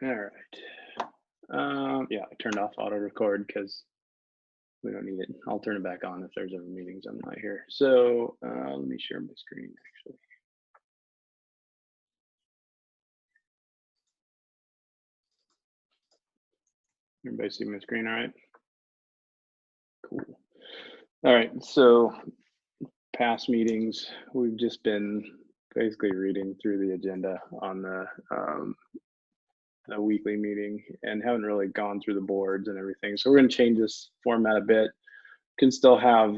All right. Yeah, I turned off auto record because we don't need it. I'll turn it back on if there's ever meetings I'm not here. So let me share my screen actually. Everybody see my screen all right? Cool. All right, so past meetings, we've just been basically reading through the agenda on the weekly meeting and haven't really gone through the boards and everything. So we're going to change this format a bit. Can still have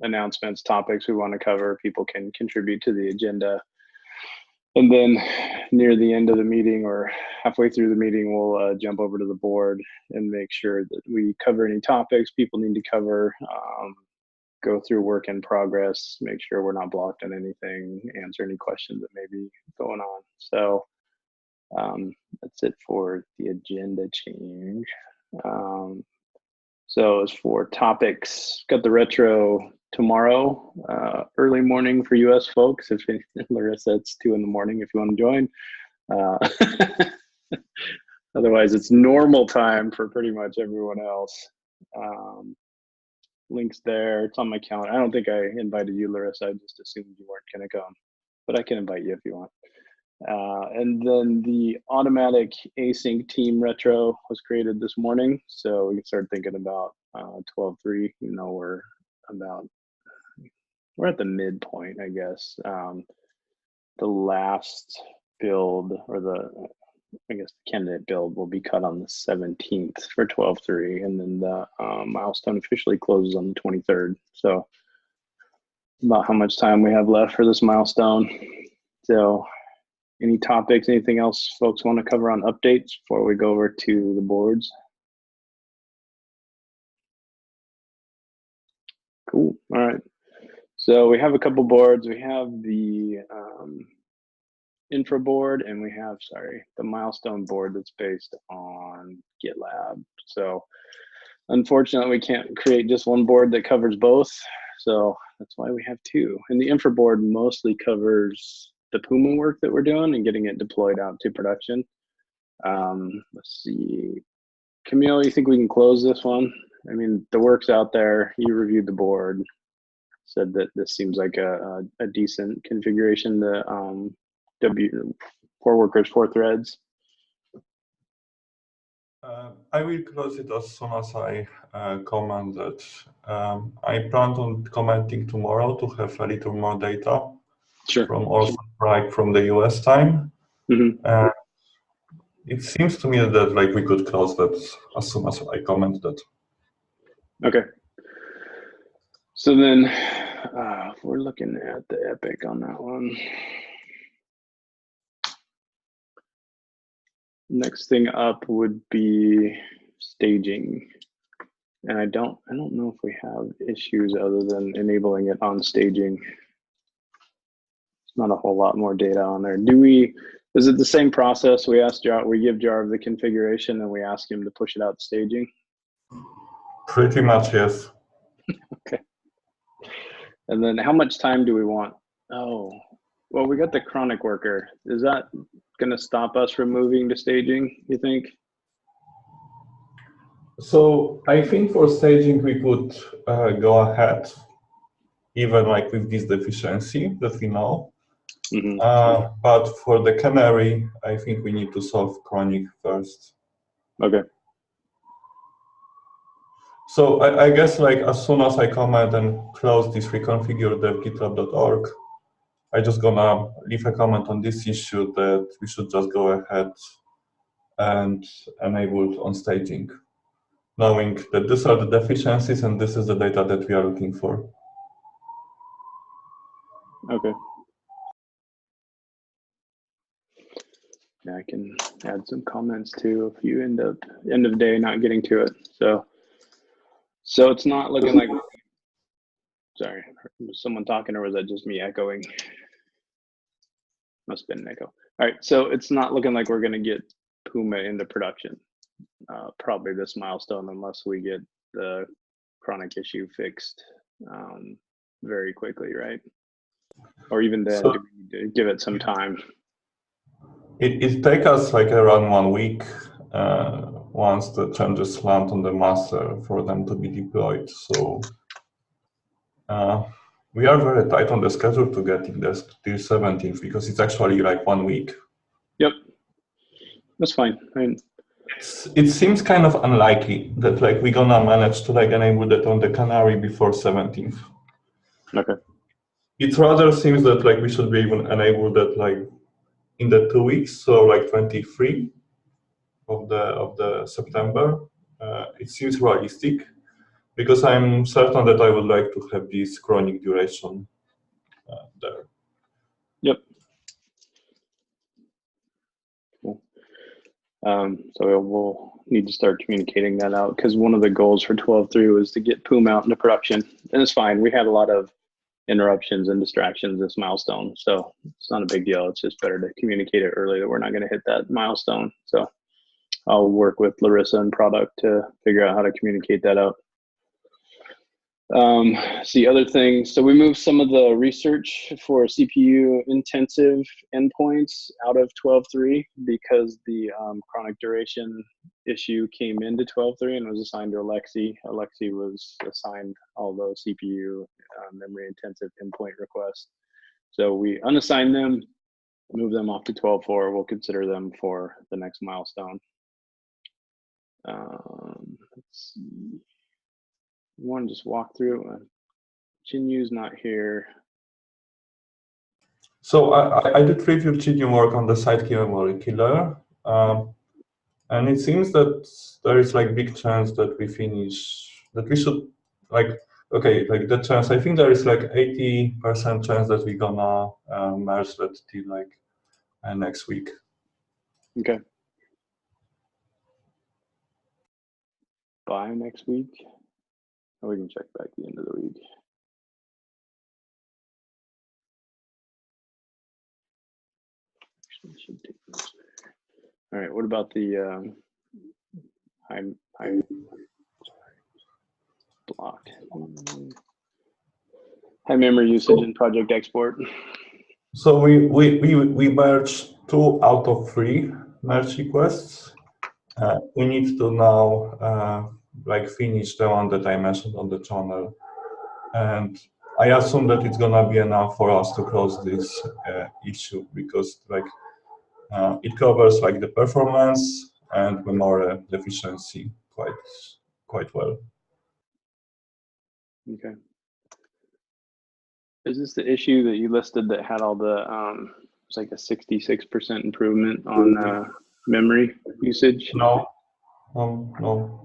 announcements, topics we want to cover. People can contribute to the agenda. And then near the end of the meeting or halfway through the meeting, we'll jump over to the board and make sure that we cover any topics people need to cover, go through work in progress, make sure we're not blocked on anything, answer any questions that may be going on. So that's it for the agenda change. So as for topics, got the retro tomorrow, early morning for US folks. If Larissa, it's 2 in the morning if you want to join. Otherwise, it's normal time for pretty much everyone else. Links there, it's on my calendar. I don't think I invited you, Larissa. I just assumed you weren't gonna come, but I can invite you if you want. And then the automatic async team retro was created this morning. So we can start thinking about 12.3, even though we're at the midpoint, I guess. The last build, or I guess the candidate build, will be cut on the 17th for 12.3, and then the milestone officially closes on the 23rd. So about how much time we have left for this milestone. So any topics, anything else folks want to cover on updates before we go over to the boards? Cool. All right. So we have a couple boards. We have the infra board, and we have, the milestone board that's based on GitLab. So unfortunately, we can't create just one board that covers both. So that's why we have two. And the infra board mostly covers the Puma work that we're doing and getting it deployed out to production. Let's see. Camille, you think we can close this one? I mean, the work's out there. You reviewed the board, said that this seems like a decent configuration to 4 workers, 4 threads. I will close it as soon as I comment that. I plan on commenting tomorrow to have a little more data. Sure. From also right from the US time. Mm-hmm. It seems to me that like we could close that as soon as I comment that. Okay. So then if we're looking at the epic on that one. Next thing up would be staging. And I don't know if we have issues other than enabling it on staging. It's not a whole lot more data on there. Is it the same process? We give Jarv the configuration and we ask him to push it out to staging? Pretty much, yes. Okay. And then how much time do we want? Oh, well, we got the chronic worker. Is that going to stop us from moving to staging, you think? So I think for staging, we could go ahead, even like with this deficiency that we know. Mm-hmm. But for the canary, I think we need to solve chronic first. Okay. So I guess like as soon as I comment and close this reconfigure dev.gitlab.org, I just gonna leave a comment on this issue that we should just go ahead and enable it on staging, knowing that these are the deficiencies and this is the data that we are looking for. Okay. Yeah, I can add some comments too if you end of day not getting to it. So it's not looking like, sorry, was someone talking or was that just me echoing? Must have been an echo. All right, so it's not looking like we're gonna get Puma into production, probably this milestone, unless we get the chronic issue fixed very quickly, right? Or even then, do we need to give it some time? It takes us like around 1 week once the changes land on the master for them to be deployed. So we are very tight on the schedule to getting this till 17th because it's actually like 1 week. Yep, that's fine. I mean, it seems kind of unlikely that like we're gonna manage to like enable that on the Canary before 17th. okay. It rather seems that like we should be even enable that like in the 2 weeks, so like 23 of the September. It seems realistic because I'm certain that I would like to have this chronic duration there. Yep. Cool. So we'll need to start communicating that out because one of the goals for 12.3 was to get Puma out into production, and it's fine. We had a lot of interruptions and distractions this milestone, so it's not a big deal. It's just better to communicate it early that we're not going to hit that milestone. So I'll work with Larissa and product to figure out how to communicate that out. See other things. So we moved some of the research for CPU intensive endpoints out of 12.3 because the chronic duration issue came into 12.3 and was assigned to Alexi. Alexi was assigned all those CPU memory intensive endpoint requests. So we unassigned them, move them off to 12.4. We'll consider them for the next milestone. Let's see. Want to just walk through. Chinyu's not here. So I did review Chinu work on the side key memory killer, and it seems that there is like big chance that we finish, that we should like, okay, like the chance, I think there is like 80% chance that we're gonna merge that till like next week. Okay. By next week? Oh, we can check back the end of the week. Actually, should take those. All right, what about the high blocked high memory usage and project export? So we merged 2 out of 3 merge requests. We need to now like finish the one that I mentioned on the channel, and I assume that it's gonna be enough for us to close this issue because like it covers like the performance and memory efficiency quite well. Okay. Is this the issue that you listed that had all the it's like a 66% improvement on memory usage? No, no.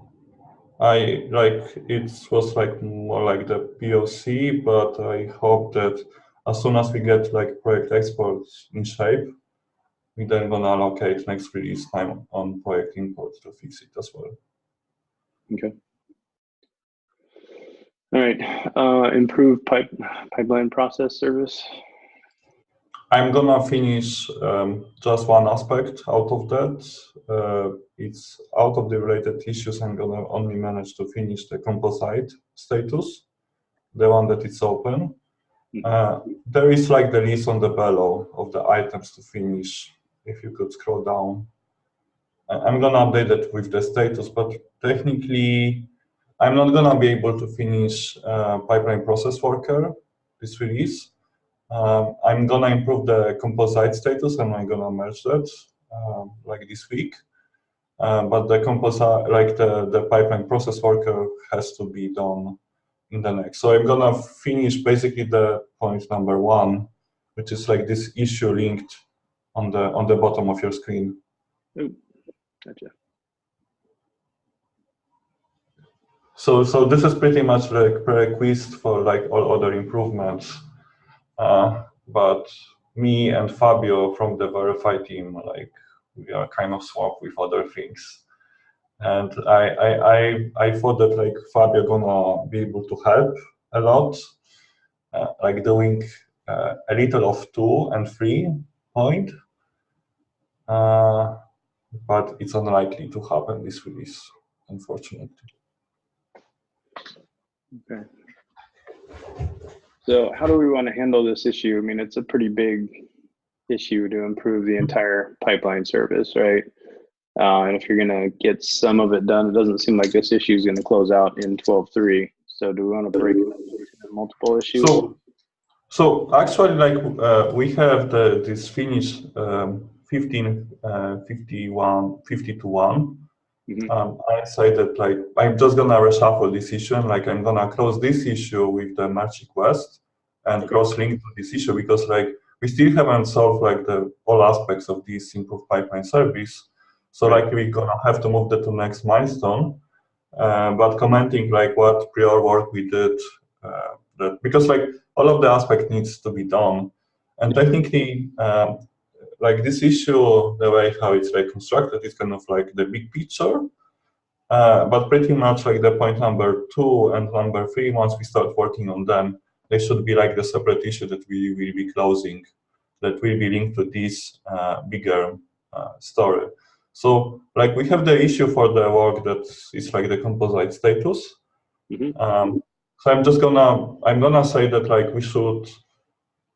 I like it was like more like the POC, but I hope that as soon as we get like project exports in shape, we then gonna allocate next release time on project import to fix it as well. Okay. All right. Improve pipeline process service. I'm gonna finish just one aspect out of that. It's out of the related issues. I'm gonna only manage to finish the composite status, the one that is open. There is like the list on the below of the items to finish. If you could scroll down, I'm gonna update it with the status, but technically, I'm not gonna be able to finish pipeline process worker this release. I'm gonna improve the composite status and I'm gonna merge that like this week. But the composite, like the pipeline process worker has to be done in the next. So I'm gonna finish basically the point number 1, which is like this issue linked on the bottom of your screen. Ooh, gotcha. So this is pretty much like prerequisite for like all other improvements. But me and Fabio from the Verify team, like we are kind of swamped with other things. And I thought that like Fabio gonna be able to help a lot, like doing a little of 2 and 3 point, but it's unlikely to happen this release, unfortunately. Okay. So how do we want to handle this issue? I mean, it's a pretty big issue to improve the entire pipeline service, right? And if you're going to get some of it done, it doesn't seem like this issue is going to close out in 12.3. So do we want to break it into multiple issues? So actually, like we have this finish 15, 51, 50 to 1. I say that like I'm just gonna reshuffle this issue and like I'm gonna close this issue with the merge request and cross-link to this issue because like we still haven't solved like the all aspects of this improved pipeline service. So like we're gonna have to move that to next milestone. But commenting like what prior work we did, because like all of the aspect needs to be done, and technically, like this issue, the way how it's like constructed is kind of like the big picture, but pretty much like the point number 2 and number 3, once we start working on them, they should be like the separate issue that we will be closing, that will be linked to this bigger story. So like we have the issue for the work that is like the composite status. So I'm gonna say that like we should,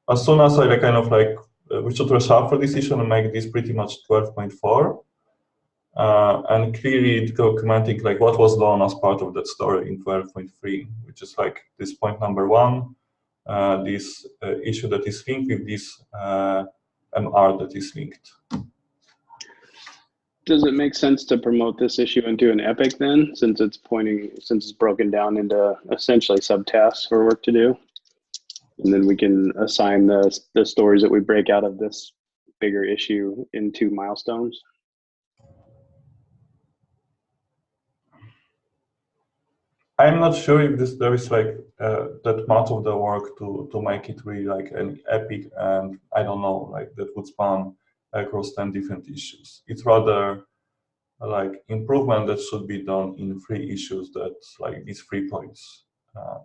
as soon as I like kind of like we should reshuffle this issue and make this pretty much 12.4. And clearly documenting like what was done as part of that story in 12.3, which is like this point number 1, this issue that is linked with this MR that is linked. Does it make sense to promote this issue into an epic then, since it's broken down into essentially subtasks for work to do? And then we can assign the stories that we break out of this bigger issue into milestones? I'm not sure if there is like that much of the work to make it really like an epic, and I don't know, like that would span across 10 different issues. It's rather like improvement that should be done in 3 issues, that like these 3 points.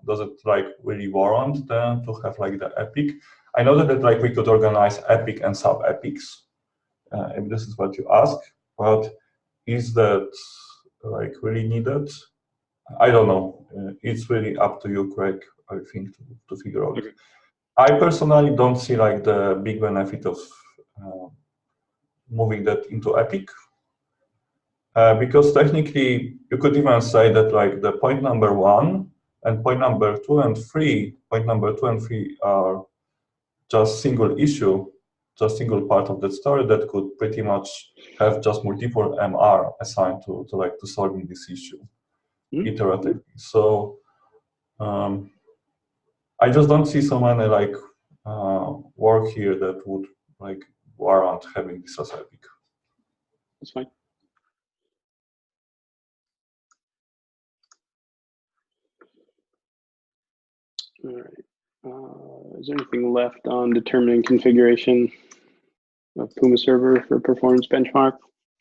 Does it like really warrant then to have like the epic? I know that like we could organize epic and sub epics, if this is what you ask, but is that like really needed? I don't know. It's really up to you, Craig, I think, to figure out. Okay. I personally don't see like the big benefit of moving that into epic. Because technically, you could even say that like the point number 1 and point number 2 and 3, point number 2 and 3 are just single issue, just single part of that story that could pretty much have just multiple MR assigned to solving this issue iteratively. So I just don't see so many like work here that would like warrant having this as epic. That's fine. All right. Is there anything left on determining configuration of Puma server for performance benchmark?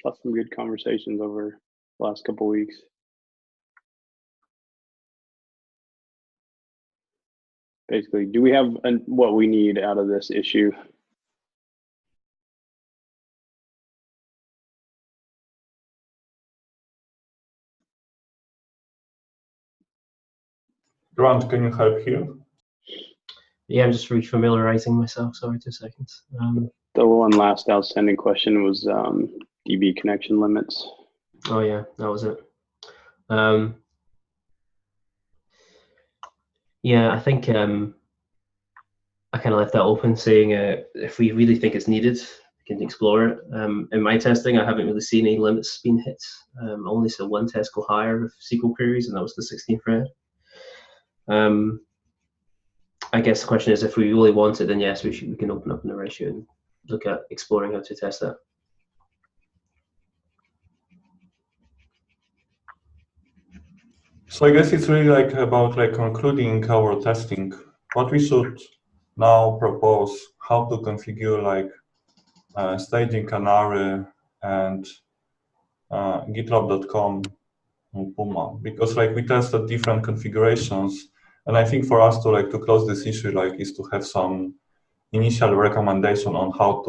Lots some good conversations over the last couple of weeks. Basically, do we have what we need out of this issue? Grant, can you help here? Yeah, I'm just refamiliarizing myself. Sorry, 2 seconds. The one last outstanding question was DB connection limits. Oh yeah, that was it. Yeah, I think I kind of left that open, saying if we really think it's needed, we can explore it. In my testing, I haven't really seen any limits being hit. I only saw 1 test go higher with SQL queries, and that was the 16th thread. I guess the question is, if we really want it, then yes, we can open up in the ratio and look at exploring how to test that. So I guess it's really like about like concluding our testing. What we should now propose, how to configure like staging canary and gitlab.com on Puma, because like we tested different configurations, and I think for us to like to close this issue like is to have some initial recommendation on how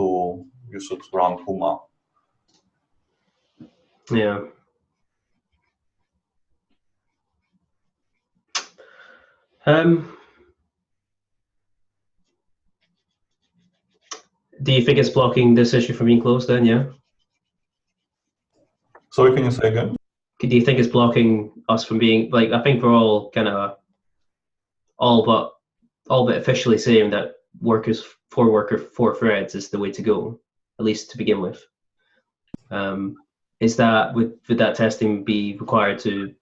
you should run Puma. Yeah. Do you think it's blocking this issue from being closed then, yeah? Sorry, can you say again? Do you think it's blocking us from being, like, I think we're all kind of all but officially saying that workers for threads is the way to go, at least to begin with. Is that, would that testing be required to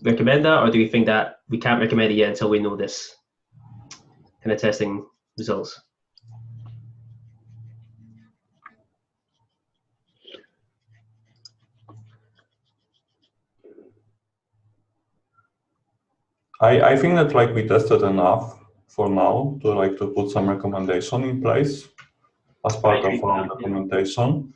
recommend that, or do you think that we can't recommend it yet until we know this kind of testing results? I think that like we tested enough for now to put some recommendation in place as part of our documentation.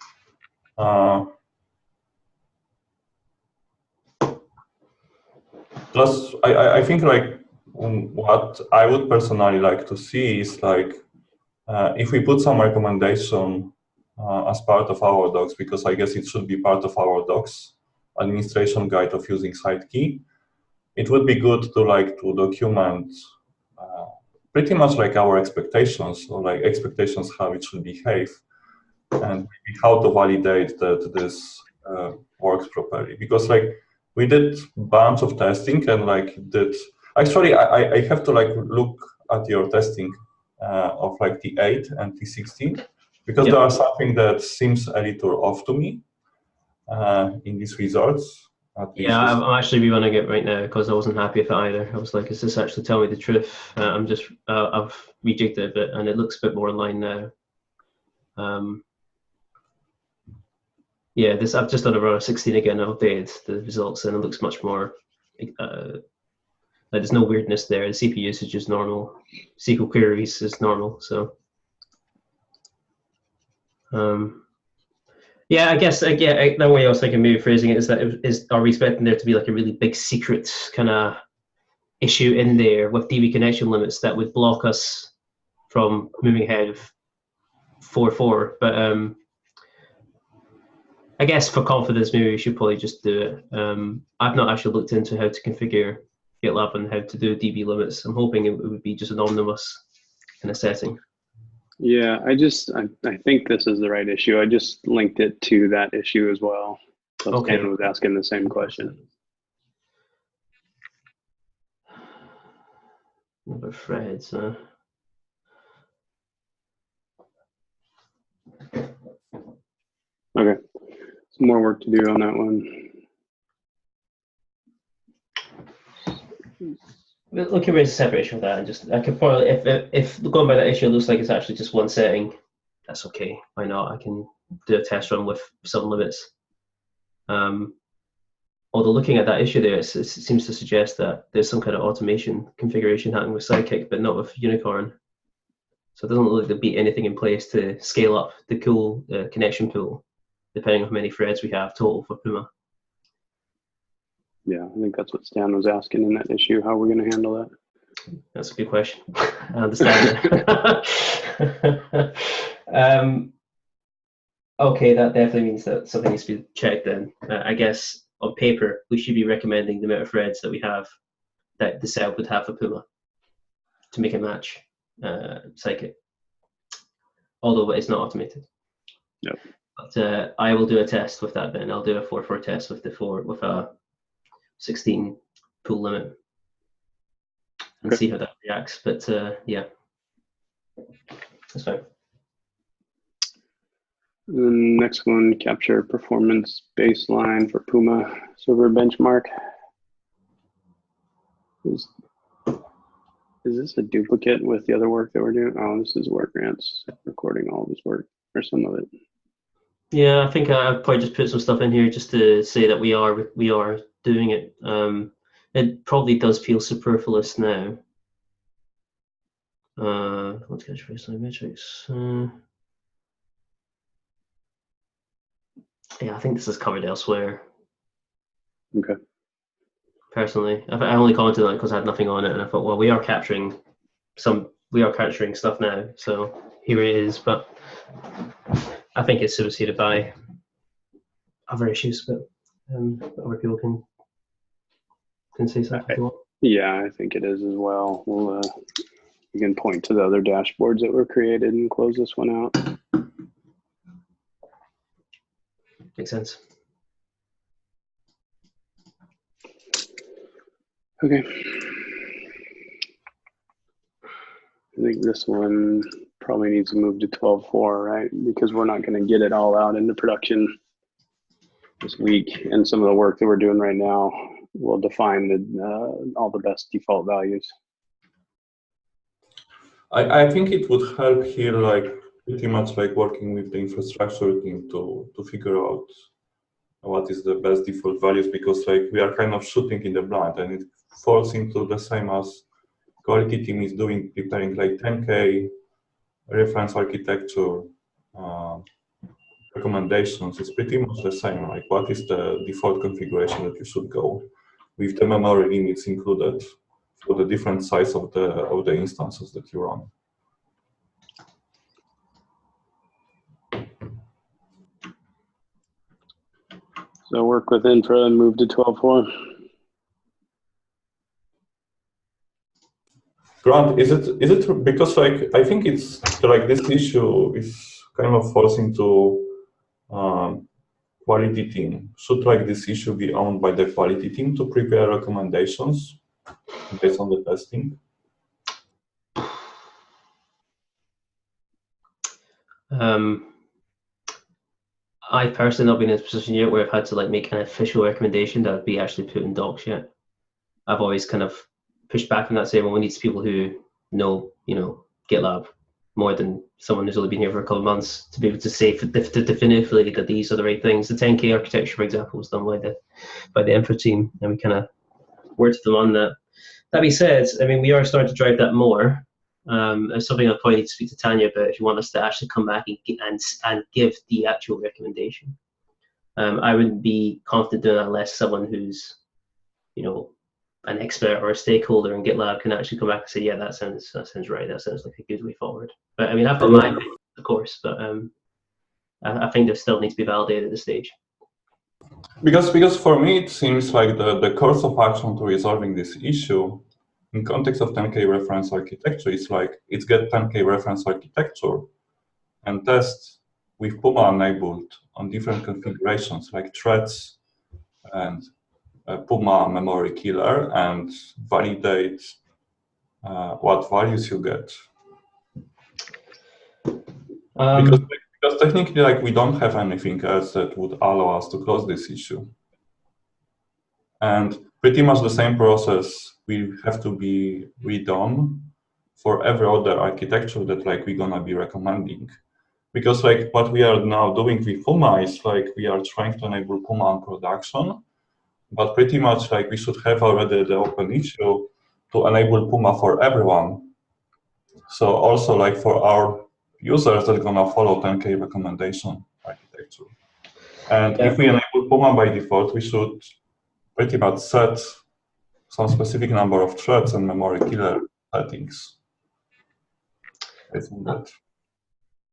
Plus, I think like what I would personally like to see is like if we put some recommendation as part of our docs, because I guess it should be part of our docs administration guide of using site key. It would be good to document pretty much like our expectations, or like expectations how it should behave, and maybe how to validate that this works properly. Because like we did bunch of testing and like did actually I have to like look at your testing of like T8 and T16, because there are something that seems a little off to me in these results. Yeah, I'm actually rerunning it right now because I wasn't happy with it either. I was like, is this actually telling me the truth? I've rejigged it a bit and it looks a bit more in line now. Yeah, I've just done a run of 16 again. I've updated the results and it looks much more, like there's no weirdness there. The CPU usage is normal. SQL queries is normal, so. Yeah, I guess the way I was thinking, maybe phrasing it is that are we expecting there to be like a really big secret kind of issue in there with DB connection limits that would block us from moving ahead of 4.4? But I guess for confidence, maybe we should probably just do it. I've not actually looked into how to configure GitLab and how to do DB limits. I'm hoping it would be just an omnibus kind of setting. Yeah, I think this is the right issue. I just linked it to that issue as well. So Okay. Stan was asking the same question. Number threads. Okay, some more work to do on that one. We can raise a separate issue with that, and just I could probably, if going by that issue, it looks like it's actually just one setting. That's okay. Why not? I can do a test run with some limits. Although looking at that issue there, it seems to suggest that there's some kind of automation configuration happening with Sidekick, but not with Unicorn. So it doesn't look like there'll be anything in place to scale up the pool, connection pool, depending on how many threads we have total for Puma. Yeah, I think that's what Stan was asking in that issue. How we're going to handle that? That's a good question. I understand that. Okay, that definitely means that something needs to be checked then. I guess on paper, we should be recommending the amount of threads that we have, that the setup would have for Puma to make it match Scikit, although it's not automated. Yep. But I will do a test with that then. I'll do a 4.4 test with a 16 pool limit and see how that reacts. But yeah, that's fine. The next one, capture performance baseline for Puma server benchmark. Is this a duplicate with the other work that we're doing? Oh, this is work grants, recording all of his work or some of it. Yeah, I think I'll probably just put some stuff in here just to say that we are doing it. It probably does feel superfluous now. Let's get baseline metrics. Yeah, I think this is covered elsewhere. Okay. Personally, I only commented on it because I had nothing on it, and I thought, well, we are capturing stuff now, so here it is. But I think it's superseded by other issues, but other people can say something if they want. Yeah, I think it is as well. We'll You can point to the other dashboards that were created and close this one out. Makes sense. Okay. I think this one probably needs to move to 12.4, right? Because we're not going to get it all out into production this week, and some of the work that we're doing right now will define all the best default values. I think it would help here, like pretty much like working with the infrastructure team to figure out what is the best default values, because like we are kind of shooting in the blind, and it falls into the same as quality team is doing, preparing like 10K reference architecture recommendations. It's pretty much the same. Like, what is the default configuration that you should go with the memory limits included for the different size of the instances that you run. So work with infra and move to 12.4. Grant, is it because like I think it's like this issue is kind of forcing to quality team. Should like this issue be owned by the quality team to prepare recommendations based on the testing? I personally not been in a position yet where I've had to like make an official recommendation that would be actually put in docs yet. I've always kind of pushed back on that, saying, well, we need people who know, GitLab more than someone who's only been here for a couple of months to be able to say definitively that these are the right things. The 10K architecture, for example, was done by the infra team, and we kind of worked with them on that. That being said, I mean, we are starting to drive that more. It's something I'll probably need to speak to Tanya about if you want us to actually come back and give the actual recommendation. I wouldn't be confident doing that unless someone who's, an expert or a stakeholder in GitLab can actually come back and say, yeah, that sounds right. That sounds like a good way forward. But I mean, I've got my opinion, of course, but I think this still needs to be validated at this stage. Because for me, it seems like the course of action to resolving this issue in context of 10K reference architecture is like, it's get 10K reference architecture and test with Puma enabled on different configurations like threads and Puma memory killer, and validate what values you get. Because technically, like, we don't have anything else that would allow us to close this issue. And pretty much the same process will have to be redone for every other architecture that like we're gonna be recommending. Because like what we are now doing with Puma is like we are trying to enable Puma on production, but pretty much like we should have already the open issue to enable Puma for everyone. So also like for our users that are gonna follow 10K recommendation architecture. And if we enable Puma by default, we should pretty much set some specific number of threads and memory killer settings.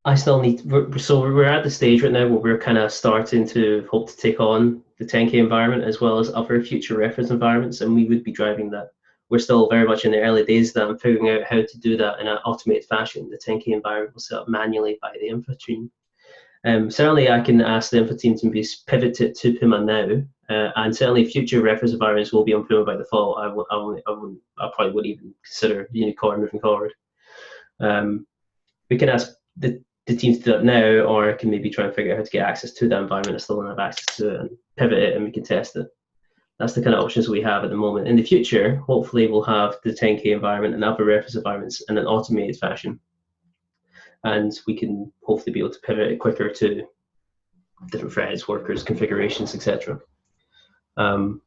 I still need, so we're at the stage right now where we're kind of starting to hope to take on the 10K environment as well as other future reference environments, and we would be driving that. We're still very much in the early days of that and figuring out how to do that in an automated fashion. The 10K environment was set up manually by the infra team. Certainly I can ask the infra team to be pivoted to Puma now, and certainly future reference environments will be on Puma by default. I probably wouldn't even consider Unicorn moving forward. We can ask the teams to do that now, or I can maybe try and figure out how to get access to that environment. I still don't have access to it, and pivot it, and we can test it. That's the kind of options we have at the moment. In the future, hopefully we'll have the 10K environment and other reference environments in an automated fashion. And we can hopefully be able to pivot it quicker to different threads, workers, configurations, etc. So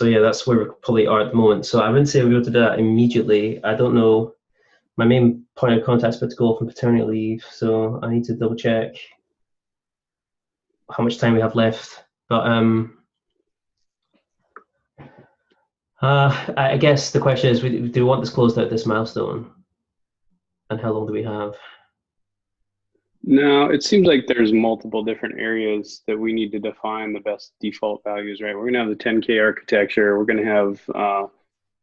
yeah, that's where we probably are at the moment. So I wouldn't say we'll be able to do that immediately. I don't know. My main point of contact is about to go off on paternity leave, so I need to double check how much time we have left. But I guess the question is, do we want this closed out this milestone? And how long do we have? No, it seems like there's multiple different areas that we need to define the best default values, right? We're going to have the 10K architecture. We're going to have the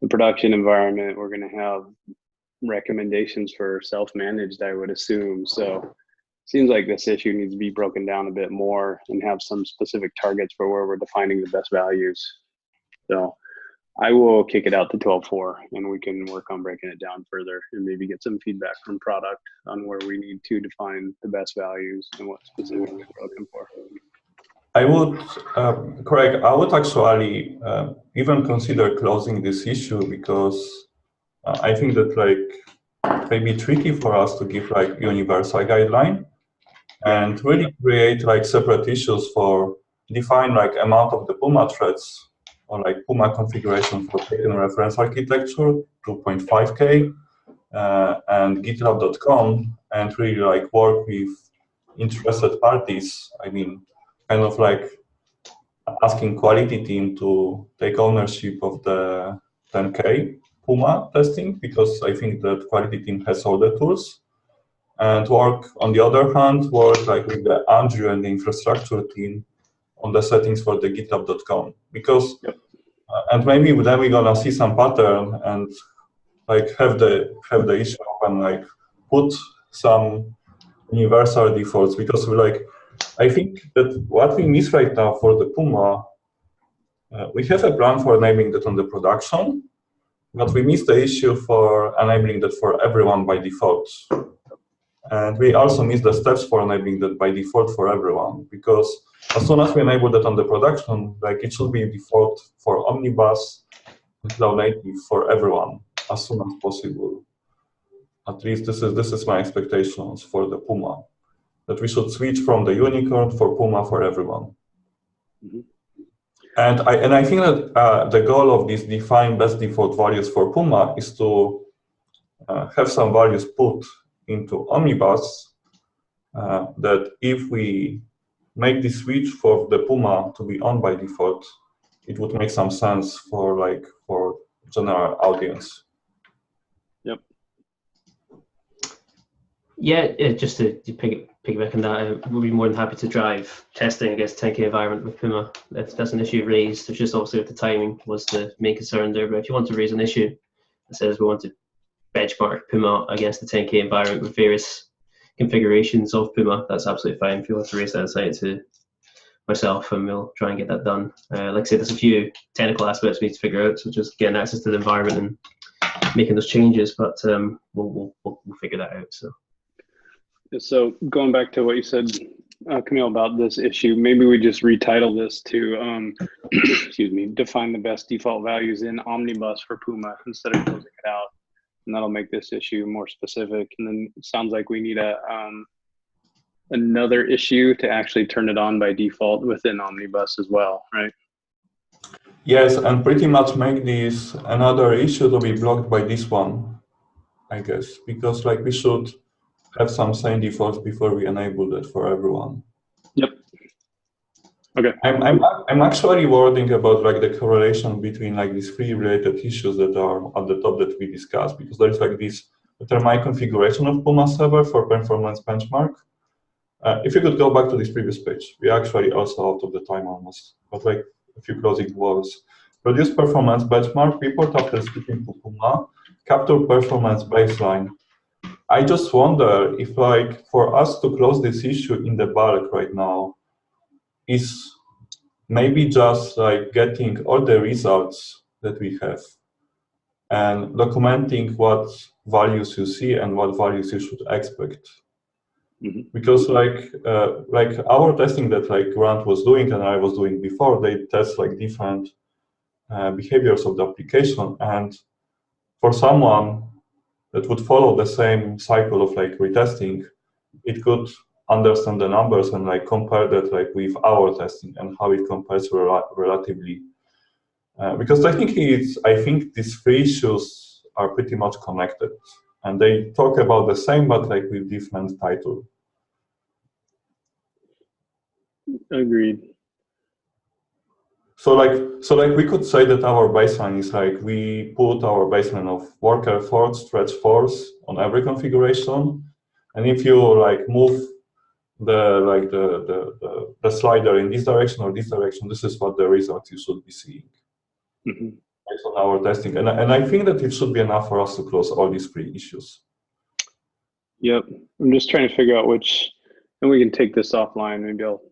production environment. We're going to have recommendations for self-managed, I would assume. So seems like this issue needs to be broken down a bit more and have some specific targets for where we're defining the best values. So I will kick it out to 12.4 and we can work on breaking it down further and maybe get some feedback from product on where we need to define the best values and what specifically we're looking for. I would, Craig, I would actually even consider closing this issue because I think that like it may be tricky for us to give like universal guideline and really create like separate issues for define like amount of the Puma threads or like Puma configuration for taken reference architecture 2.5K and GitLab.com and really like work with interested parties. I mean, kind of like asking quality team to take ownership of the 10K Puma testing because I think that quality team has all the tools. And work, on the other hand, work like with the Andrew and the infrastructure team on the settings for the GitLab.com because, and maybe then we're gonna see some pattern and like have the issue and like put some universal defaults because we like, I think that what we miss right now for the Puma, we have a plan for enabling that on the production, but we miss the issue for enabling that for everyone by default. And we also miss the steps for enabling that by default for everyone, because as soon as we enable that on the production, like it should be default for Omnibus and Cloud Native for everyone as soon as possible. At least this is my expectations for the Puma, that we should switch from the unicorn for Puma for everyone. Mm-hmm. And I think that the goal of these define best default values for Puma is to have some values put into Omnibus that if we make the switch for the Puma to be on by default, it would make some sense for general audience. Yep. Yeah, just to piggyback on that, we'll be more than happy to drive testing against 10K environment with Puma. If that's an issue raised, it's just obviously with the timing was the main concern there. But if you want to raise an issue that says we want to benchmark Puma against the 10K environment with various configurations of Puma, that's absolutely fine. If you want to raise that aside to myself, and we'll try and get that done. Like I said, there's a few technical aspects we need to figure out, such as getting access to the environment and making those changes, but we'll figure that out. So going back to what you said, Camille, about this issue, maybe we just retitle this to, excuse me, define the best default values in Omnibus for Puma instead of closing it out. And that'll make this issue more specific. And then it sounds like we need another issue to actually turn it on by default within Omnibus as well, right? Yes, and pretty much make this another issue to be blocked by this one, I guess, because like we should have some same defaults before we enable that for everyone. Yep. Okay. I'm actually worrying about like the correlation between like these three related issues that are at the top that we discussed, because there is like this determined configuration of Puma server for performance benchmark. If you could go back to this previous page, we actually also out of the time almost, but like a few closing words. Produce performance benchmark, report after switching to Puma, capture performance baseline. I just wonder if like for us to close this issue in the bulk right now is maybe just like getting all the results that we have and documenting what values you see and what values you should expect. Mm-hmm. Because like our testing that like Grant was doing and I was doing before, they test like different behaviors of the application, and for someone that would follow the same cycle of like retesting, it could understand the numbers and like compare that like with our testing and how it compares relatively. Because I think these three issues are pretty much connected, and they talk about the same but like with different title. Agreed. So like we could say that our baseline is like we put our baseline of worker force, stretch force on every configuration, and if you like move the slider in this direction or this direction, this is what the results you should be seeing. Mm-hmm. based on our testing. And I think that it should be enough for us to close all these 3 issues. Yep. I'm just trying to figure out which, and we can take this offline. Maybe I'll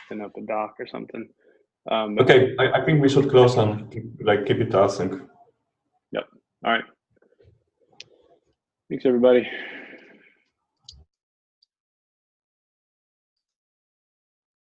spin up a doc or something. Okay, I think we should close and keep it async. Yep. All right. Thanks, everybody.